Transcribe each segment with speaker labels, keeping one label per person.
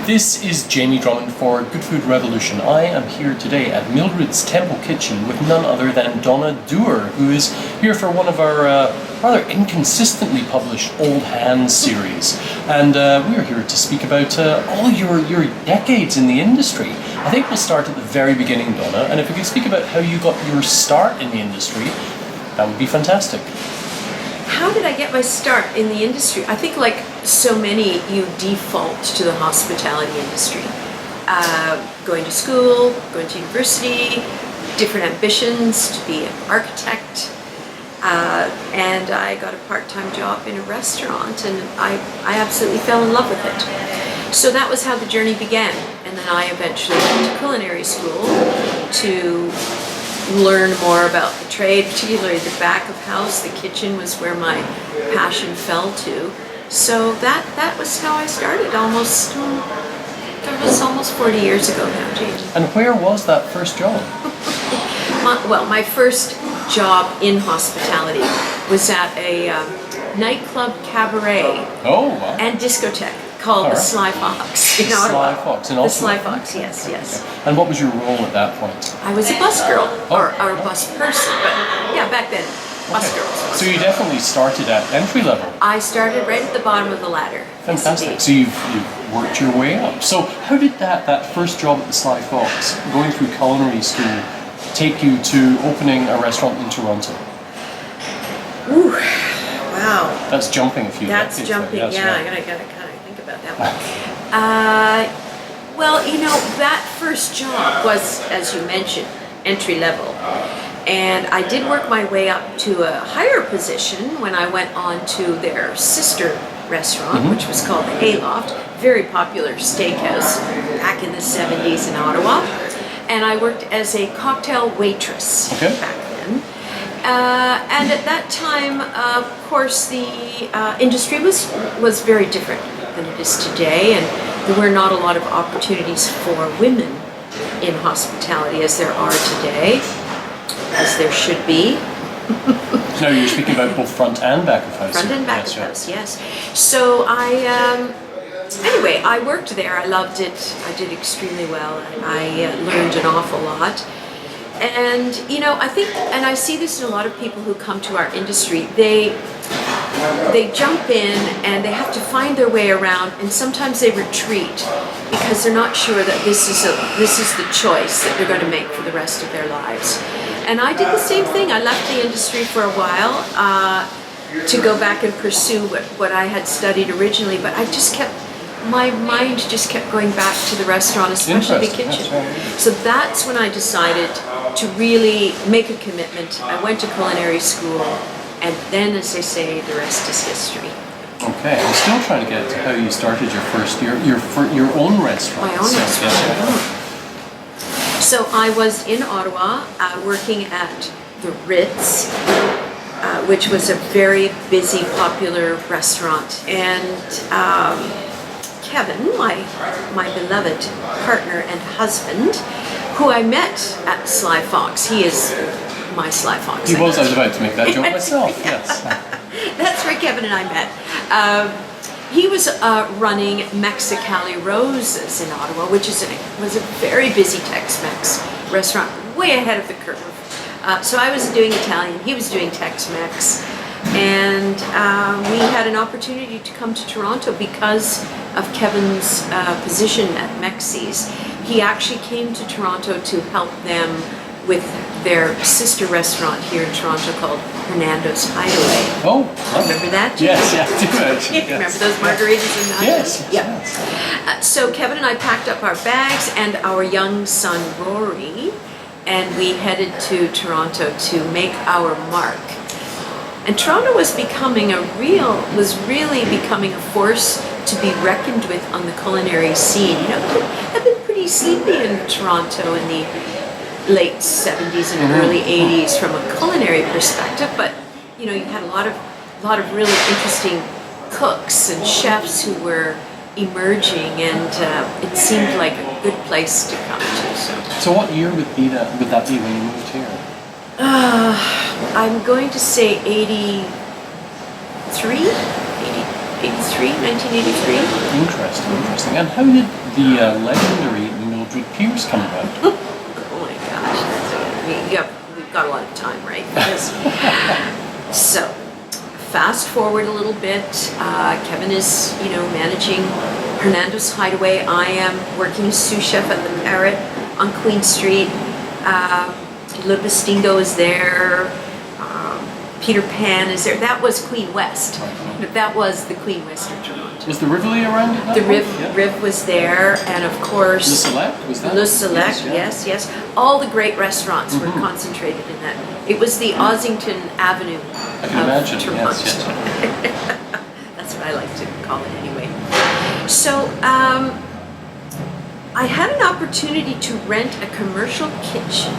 Speaker 1: This is Jamie Drummond for Good Food Revolution. I am here today at Mildred's Temple Kitchen with none other than Donna Dooher, who is here for one of our rather inconsistently published Old Hands series. And we're here to speak about all your decades in the industry. I think we'll start at the very beginning, Donna, and if you could speak about how you got your start in the industry, that would be fantastic.
Speaker 2: How did I get my start in the industry? I think like so many, you default to the hospitality industry. Going to school, going to university, different ambitions to be an architect. And I got a part-time job in a restaurant and I absolutely fell in love with it. So that was how the journey began. And then I eventually went to culinary school to learn more about the trade, particularly the back of house. The kitchen was where my passion fell to. So that was how I started almost 40 years ago now, James.
Speaker 1: And where was that first job?
Speaker 2: My first job in hospitality was at a nightclub cabaret and discotheque called the Sly Fox in Ottawa.
Speaker 1: Sly Fox in
Speaker 2: Ottawa.
Speaker 1: Ottawa.
Speaker 2: The Sly Fox, yes.
Speaker 1: And what was your role at that point?
Speaker 2: I was a bus girl, or a bus person, but yeah, back then, bus girls.
Speaker 1: So you definitely started at entry level.
Speaker 2: I started right at the bottom of the ladder.
Speaker 1: Fantastic.
Speaker 2: Yes,
Speaker 1: so you've worked your way up. So how did that first job at the Sly Fox, going through culinary school, take you to opening a restaurant in Toronto?
Speaker 2: Ooh, wow.
Speaker 1: That's jumping a few
Speaker 2: That's
Speaker 1: decades,
Speaker 2: jumping,
Speaker 1: yes,
Speaker 2: yeah,
Speaker 1: right.
Speaker 2: I gotta kind of think about that one. Well, you know, that first job was, as you mentioned, entry level. And I did work my way up to a higher position when I went on to their sister restaurant, which was called the Hayloft, very popular steakhouse back in the 70s in Ottawa. And I worked as a cocktail waitress back then. And at that time, of course, the industry was very different than it is today, and there were not a lot of opportunities for women in hospitality as there are today, as there should be.
Speaker 1: Now you're speaking about both front and back of house.
Speaker 2: Front and back of house, yes. So anyway, I worked there. I loved it. I did extremely well. I learned an awful lot. And, you know, I think, and I see this in a lot of people who come to our industry, they jump in and they have to find their way around, and sometimes they retreat because they're not sure that this is the choice that they're going to make for the rest of their lives. And I did the same thing. I left the industry for a while to go back and pursue what I had studied originally, but my mind just kept going back to the restaurant, especially the kitchen. So that's when I decided to really make a commitment. I went to culinary school, and then, as they say, the rest is history.
Speaker 1: Okay, I'm still trying to get to how you started your first year, your own restaurant.
Speaker 2: My own restaurant. So I was in Ottawa working at the Ritz, which was a very busy, popular restaurant, and Kevin, my beloved partner and husband, who I met at Sly Fox. He is my Sly Fox.
Speaker 1: I was about to make that joke myself, yes.
Speaker 2: That's where Kevin and I met. He was running Mexicali Roses in Ottawa, which was a very busy Tex-Mex restaurant, way ahead of the curve. So I was doing Italian, he was doing Tex-Mex. And we had an opportunity to come to Toronto because of Kevin's position at Mexi's. He actually came to Toronto to help them with their sister restaurant here in Toronto called Hernando's Hideaway.
Speaker 1: Oh,
Speaker 2: remember that?
Speaker 1: Yes, I do actually. Yes.
Speaker 2: Remember those margaritas and nachos?
Speaker 1: Yes.
Speaker 2: Yeah. So Kevin and I packed up our bags and our young son Rory, and we headed to Toronto to make our mark. And Toronto was really becoming a force to be reckoned with on the culinary scene. You know, I've been pretty sleepy in Toronto in the late 70s and early 80s from a culinary perspective, but you know, you had a lot of really interesting cooks and chefs who were emerging, and it seemed like a good place to come to.
Speaker 1: So what year would that be when you moved here?
Speaker 2: I'm going to say 83? 1983.
Speaker 1: Interesting. And how did the legendary Mildred Pierce come about?
Speaker 2: Oh my gosh, we've got a lot of time, right? So, fast forward a little bit. Kevin is, managing Hernando's Hideaway. I am working as sous chef at the Parrot on Queen Street. Le Bastingo is there. Peter Pan is there. That was Queen West. That was the Queen West of Toronto.
Speaker 1: Was the Rivoli around it?
Speaker 2: The Riv was there, and of course...
Speaker 1: Le Select, was that?
Speaker 2: Le Select, yes. All the great restaurants were concentrated in that. It was the Ossington Avenue
Speaker 1: I can imagine,
Speaker 2: Toronto.
Speaker 1: yes.
Speaker 2: That's what I like to call it anyway. So, I had an opportunity to rent a commercial kitchen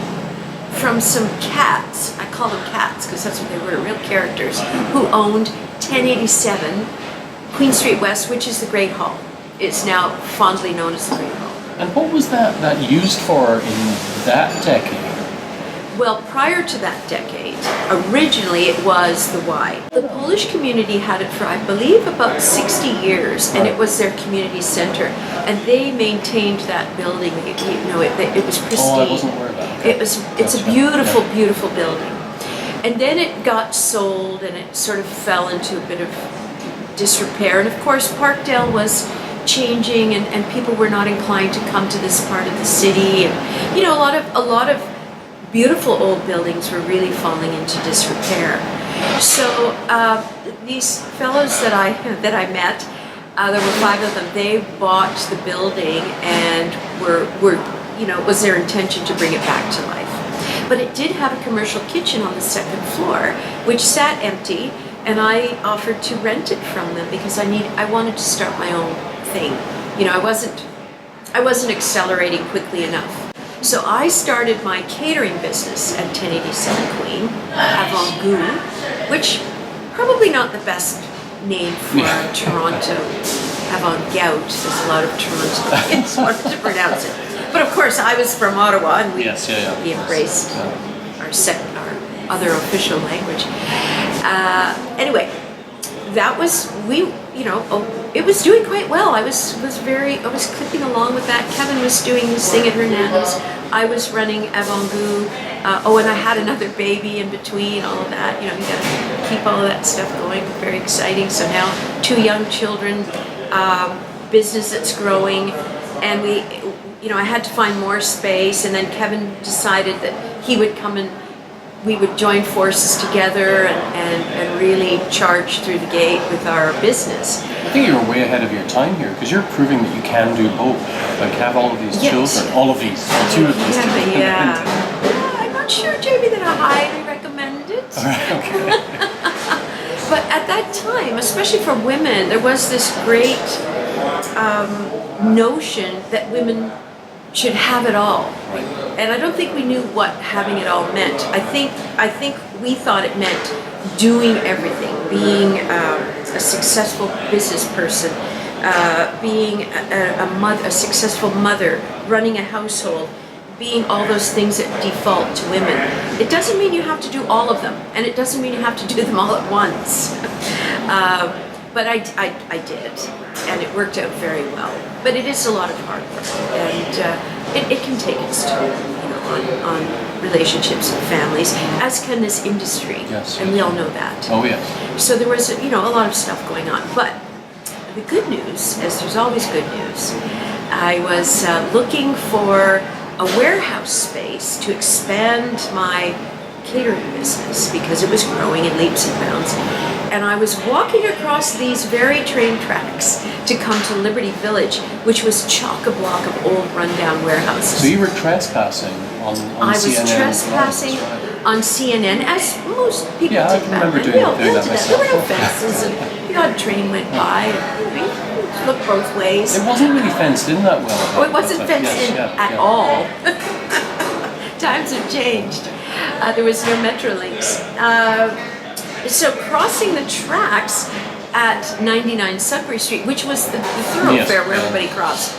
Speaker 2: from some cats, I call them cats because that's what they were, real characters, who owned 1087 Queen Street West, which is the Great Hall. It's now fondly known as the Great Hall.
Speaker 1: And what was that used for in that decade?
Speaker 2: Well, prior to that decade, originally it was the Y. The Polish community had it for, I believe, about 60 years, and it was their community center. And they maintained that building. It was pristine.
Speaker 1: Oh, I wasn't aware of that. Okay.
Speaker 2: It's a beautiful, beautiful building. And then it got sold, and it sort of fell into a bit of disrepair. And of course, Parkdale was changing, and people were not inclined to come to this part of the city. And a lot of beautiful old buildings were really falling into disrepair. So these fellows that I met, there were 5 of them. They bought the building and it was their intention to bring it back to life. But it did have a commercial kitchen on the 2nd floor, which sat empty, and I offered to rent it from them because I wanted to start my own thing. I wasn't accelerating quickly enough. So I started my catering business at 1087 Queen, Avant-Goût, which probably not the best name for Toronto. Avant-Goût, there's a lot of Torontonians wanted to pronounce it. But of course, I was from Ottawa, and we embraced our other official language. Anyway, that was it was doing quite well. I was clipping along with that. Kevin was doing his thing at Hernando's. I was running Avant-Goût. And I had another baby in between, all of that. You got to keep all of that stuff going. Very exciting. So now 2 young children, business that's growing, and I had to find more space. And then Kevin decided that he would come and we would join forces together and really charge through the gate with our business.
Speaker 1: I think you were way ahead of your time here because you're proving that you can do both. Like have all of these children, all of these, 2 of these children.
Speaker 2: Yeah. I'm not sure, Jamie, that I highly recommend it.
Speaker 1: All right, okay.
Speaker 2: But at that time, especially for women, there was this great notion that women should have it all.
Speaker 1: Right.
Speaker 2: And I don't think we knew what having it all meant. I think we thought it meant doing everything, being a successful business person, being a successful mother, running a household, being all those things that default to women. It doesn't mean you have to do all of them, and it doesn't mean you have to do them all at once. But I did, and it worked out very well. But it is a lot of hard work, and it can take its toll, on relationships and families, as can this industry.
Speaker 1: Yes.
Speaker 2: And we all know that.
Speaker 1: Oh yes.
Speaker 2: So there was, a lot of stuff going on. But the good news, as there's always good news, I was looking for a warehouse space to expand my catering business because it was growing in leaps and bounds. And I was walking across these very train tracks to come to Liberty Village, which was chock-a-block of old rundown warehouses.
Speaker 1: So you were trespassing on CNN?
Speaker 2: I was trespassing on CNN, as most people
Speaker 1: I
Speaker 2: did
Speaker 1: can
Speaker 2: back
Speaker 1: remember
Speaker 2: then.
Speaker 1: doing that
Speaker 2: There
Speaker 1: myself.
Speaker 2: were no fences, and the odd train went by, and we looked both ways.
Speaker 1: It wasn't really fenced in that well.
Speaker 2: Oh, it wasn't fenced in at all. Times have changed. There was no Metrolinx. So crossing the tracks at 99 Sudbury Street, which was the thoroughfare where everybody crossed,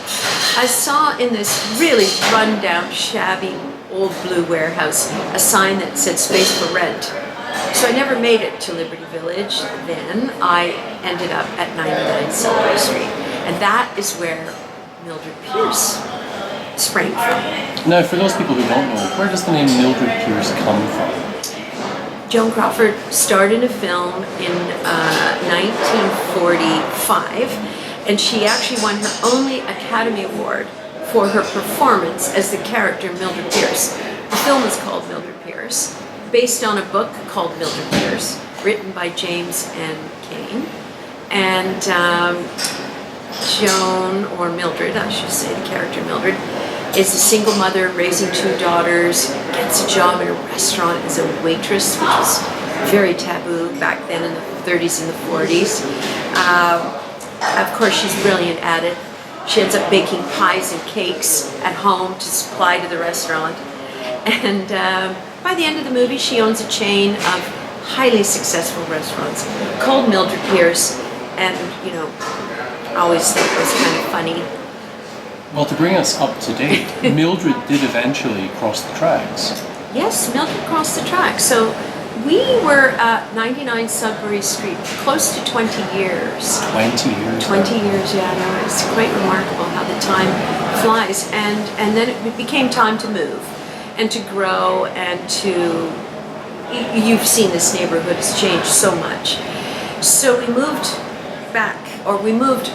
Speaker 2: I saw in this really run-down, shabby, old blue warehouse a sign that said "Space for Rent." So I never made it to Liberty Village then. I ended up at 99 Sudbury Street. And that is where Mildred Pierce sprang from.
Speaker 1: Now, for those people who don't know, where does the name Mildred Pierce come from?
Speaker 2: Joan Crawford starred in a film in 1945, and she actually won her only Academy Award for her performance as the character Mildred Pierce. The film is called Mildred Pierce, based on a book called Mildred Pierce, written by James N. Cain. And Joan, or Mildred, I should say, the character Mildred, is a single mother raising 2 daughters, gets a job in a restaurant as a waitress, which was very taboo back then in the 30s and the 40s. Of course, she's brilliant at it. She ends up baking pies and cakes at home to supply to the restaurant. And by the end of the movie, she owns a chain of highly successful restaurants called Mildred Pierce. And, you know, I always think it was kind of funny.
Speaker 1: Well, to bring us up to date, Mildred did eventually cross the tracks.
Speaker 2: Yes, Mildred crossed the tracks. So we were at 99 Sudbury Street close to 20 years.
Speaker 1: 20 years.
Speaker 2: 20 years, yeah, no, it's quite remarkable how the time flies. And then it became time to move and to grow and to, you've seen this neighborhood has changed so much. So we moved back, or we moved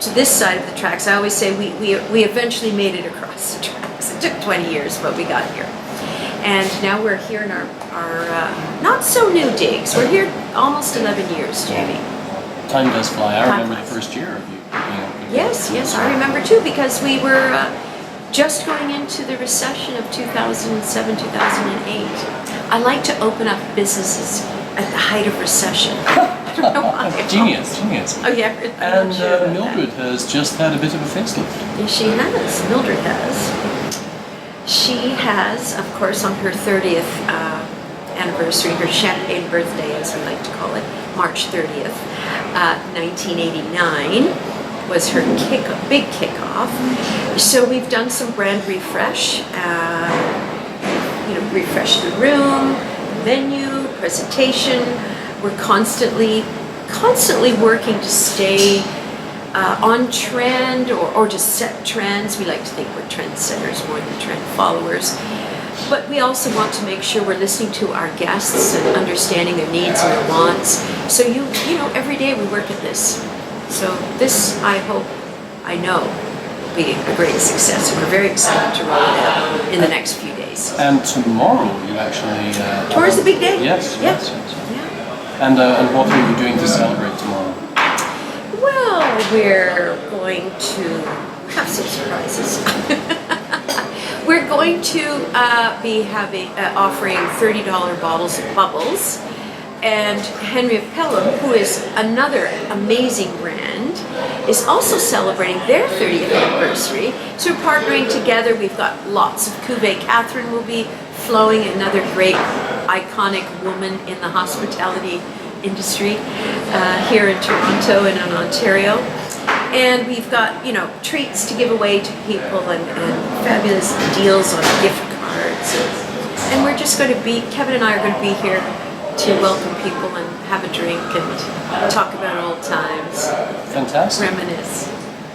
Speaker 2: to this side of the tracks. I always say we eventually made it across the tracks. It took 20 years, but we got here. And now we're here in our not so new digs. We're here almost 11 years, Jamie.
Speaker 1: Time does fly. I remember the first year of you being up here.
Speaker 2: Yes, I remember too, because we were just going into the recession of 2007, 2008. I like to open up businesses at the height of recession. I don't know why.
Speaker 1: Genius.
Speaker 2: Oh yeah.
Speaker 1: And Mildred has just had a bit of a facelift.
Speaker 2: Yes, she has. Mildred has. She has, of course, on her 30th anniversary, her champagne birthday, as we like to call it, March 30th, 1989, was her big kickoff. So we've done some brand refresh. Refresh the room, menu, presentation. We're constantly working to stay on trend or to set trends. We like to think we're trendsetters more than trend followers. But we also want to make sure we're listening to our guests and understanding their needs and their wants. So you know, every day we work at this. So this, I know, will be a great success. And we're very excited to roll it out in the next few days.
Speaker 1: And tomorrow you actually...
Speaker 2: Tomorrow's the big day?
Speaker 1: Yes.
Speaker 2: Yeah.
Speaker 1: And what are you doing to celebrate tomorrow?
Speaker 2: Well, we're going to have some surprises. We're going to be offering $30 bottles of bubbles, and Henry of Pelham, who is another amazing brand, is also celebrating their 30th anniversary. So we're partnering together. We've got lots of cuvee. Catherine will be flowing, another great iconic woman in the hospitality industry here in Toronto and in Ontario. And we've got, treats to give away to people and fabulous deals on gift cards. And we're just going to Kevin and I are going to be here to welcome people and have a drink and talk about old times.
Speaker 1: Fantastic.
Speaker 2: Reminisce.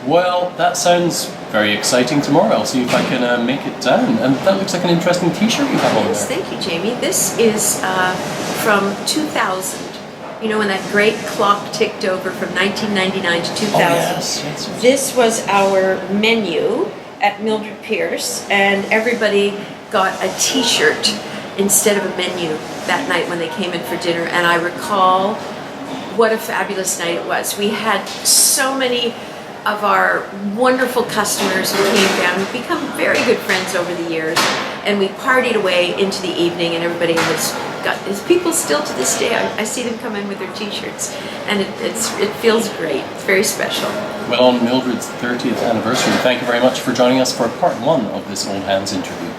Speaker 1: Well, that sounds very exciting tomorrow. I'll see if I can make it down. And that looks like an interesting t-shirt you have on there.
Speaker 2: Yes, thank you, Jamie. This is from 2000. You know, when that great clock ticked over from 1999 to 2000.
Speaker 1: Oh, yes.
Speaker 2: This was our menu at Mildred Pierce, and everybody got a t-shirt instead of a menu that night when they came in for dinner. And I recall what a fabulous night it was. We had so many of our wonderful customers who came down. We've become very good friends over the years, and we partied away into the evening, and everybody there's people still to this day, I see them come in with their t-shirts, and it feels great. It's very special.
Speaker 1: Well, on Mildred's 30th anniversary, thank you very much for joining us for part 1 of this Old Hands interview.